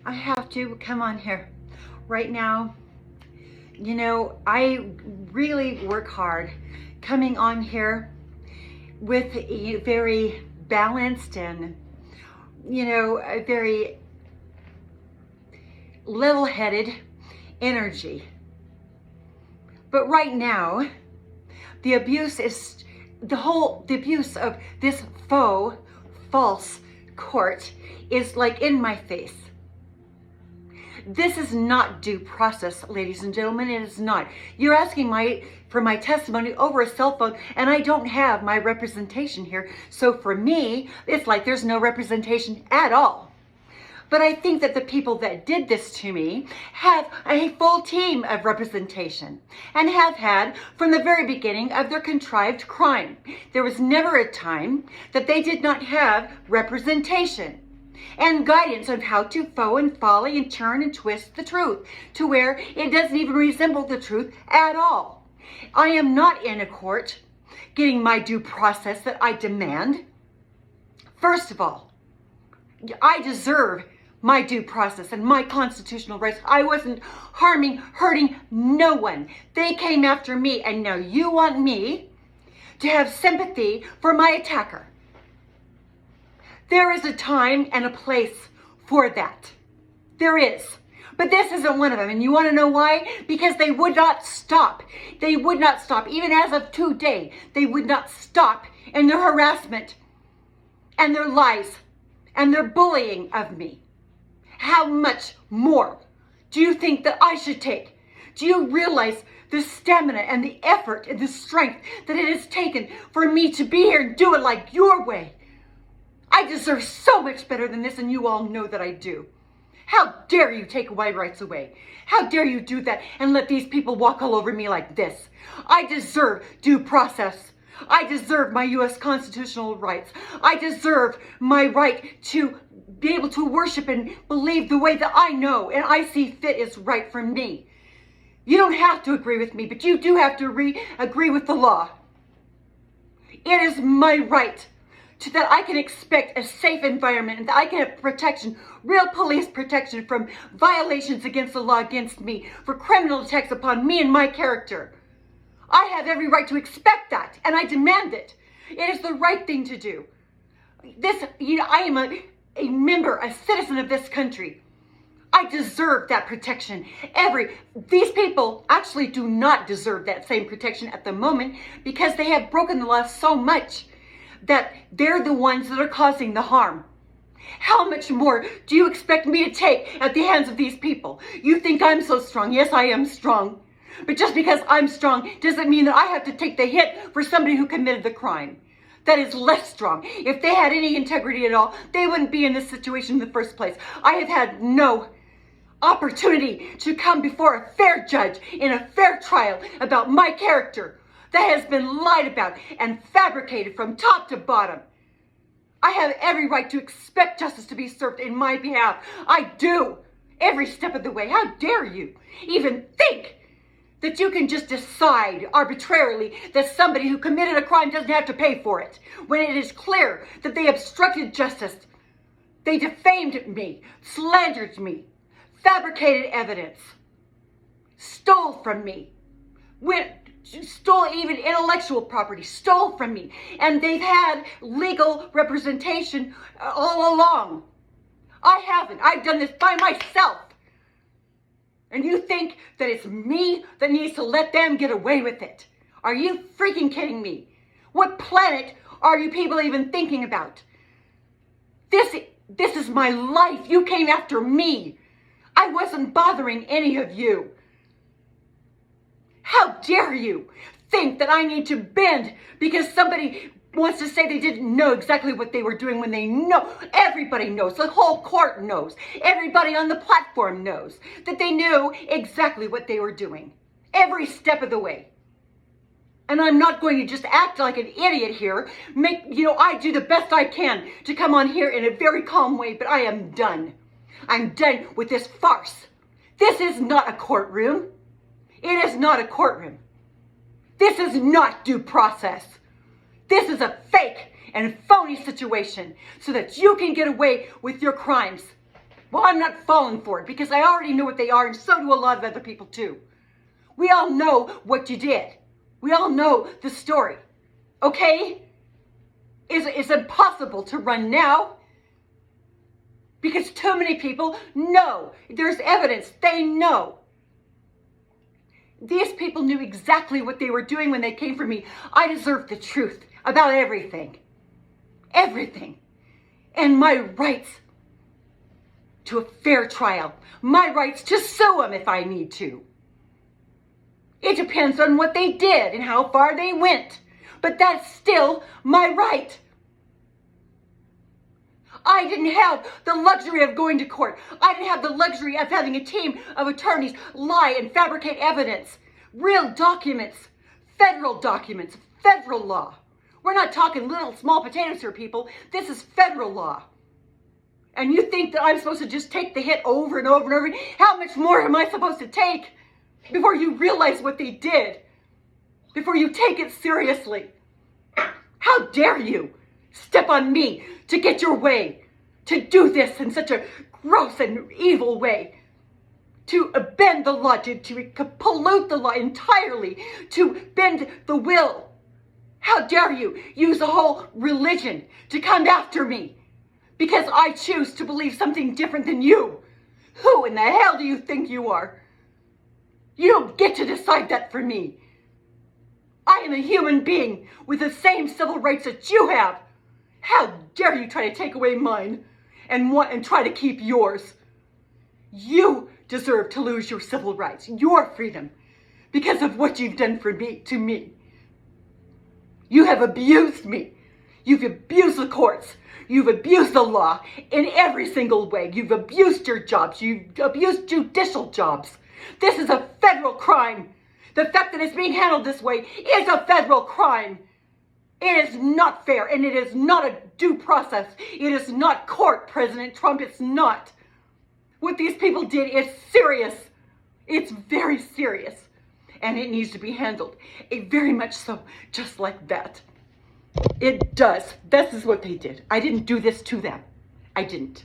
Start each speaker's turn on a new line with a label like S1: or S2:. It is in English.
S1: I have to come on here right now. You know, I really work hard coming on here with a very balanced and, a very level-headed energy. But right now, the abuse of this false court is like in my face. This is not due process, ladies and gentlemen. It is not. You're asking for my testimony over a cell phone, and I don't have my representation here. So for me, it's like there's no representation at all. But I think that the people that did this to me have a full team of representation and have had from the very beginning of their contrived crime. There was never a time that they did not have representation and guidance on how to faux and folly and turn and twist the truth to where it doesn't even resemble the truth at all. I am not in a court getting my due process that I demand. First of all, I deserve my due process and my constitutional rights. I wasn't hurting no one. They came after me, and now you want me to have sympathy for my attacker. There is a time and a place for that. There is. But this isn't one of them. And you want to know why? Because they would not stop. They would not stop. Even as of today, they would not stop in their harassment and their lies and their bullying of me. How much more do you think that I should take? Do you realize the stamina and the effort and the strength that it has taken for me to be here and do it like your way? I deserve so much better than this, and you all know that I do. How dare you take my rights away? How dare you do that and let these people walk all over me like this? I deserve due process. I deserve my U.S. constitutional rights. I deserve my right to be able to worship and believe the way that I know and I see fit is right for me. You don't have to agree with me, but you do have to agree with the law. It is my right that I can expect a safe environment and that I can have protection, real police protection from violations against the law against me, for criminal attacks upon me and my character. I have every right to expect that, and I demand it. It is the right thing to do. I am a member, a citizen of this country. I deserve that protection. These people actually do not deserve that same protection at the moment because they have broken the law so much that they're the ones that are causing the harm. How much more do you expect me to take at the hands of these people? You think I'm so strong. Yes, I am strong. But just because I'm strong doesn't mean that I have to take the hit for somebody who committed the crime. That is less strong. If they had any integrity at all, they wouldn't be in this situation in the first place. I have had no opportunity to come before a fair judge in a fair trial about my character that has been lied about and fabricated from top to bottom. I have every right to expect justice to be served in my behalf. I do, every step of the way. How dare you even think that you can just decide arbitrarily that somebody who committed a crime doesn't have to pay for it, when it is clear that they obstructed justice, they defamed me, slandered me, fabricated evidence, stole from me, stole even intellectual property, stole from me, and they've had legal representation all along. I haven't. I've done this by myself. And you think that it's me that needs to let them get away with it? Are you freaking kidding me? What planet are you people even thinking about? This is my life. You came after me. I wasn't bothering any of you. How dare you think that I need to bend because somebody wants to say they didn't know exactly what they were doing when they know. Everybody knows. The whole court knows. Everybody on the platform knows that they knew exactly what they were doing. Every step of the way. And I'm not going to just act like an idiot here. I do the best I can to come on here in a very calm way, but I am done. I'm done with this farce. This is not a courtroom. It is not a courtroom. This is not due process. This is a fake and phony situation so that you can get away with your crimes. Well, I'm not falling for it because I already know what they are, and so do a lot of other people too. We all know what you did. We all know the story. Okay? It's impossible to run now because too many people know. There's evidence. They know. These people knew exactly what they were doing when they came for me. I deserve the truth about everything. Everything. And my rights to a fair trial. My rights to sue them if I need to. It depends on what they did and how far they went. But that's still my right. I didn't have the luxury of going to court. I didn't have the luxury of having a team of attorneys lie and fabricate evidence. Real documents, federal law. We're not talking little small potatoes here, people. This is federal law. And you think that I'm supposed to just take the hit over and over and over? How much more am I supposed to take before you realize what they did? Before you take it seriously? How dare you step on me to get your way, to do this in such a gross and evil way, to bend the law, to pollute the law entirely, to bend the will. How dare you use a whole religion to come after me because I choose to believe something different than you? Who in the hell do you think you are? You don't get to decide that for me. I am a human being with the same civil rights that you have. How dare you try to take away mine and try to keep yours? You deserve to lose your civil rights, your freedom, because of what you've done to me. You have abused me. You've abused the courts. You've abused the law in every single way. You've abused your jobs. You've abused judicial jobs. This is a federal crime. The fact that it's being handled this way is a federal crime. It is not fair, and it is not a due process. It is not court, President Trump. It's not. What these people did is serious. It's very serious, and it needs to be handled. Very much so, just like that. It does. This is what they did. I didn't do this to them. I didn't.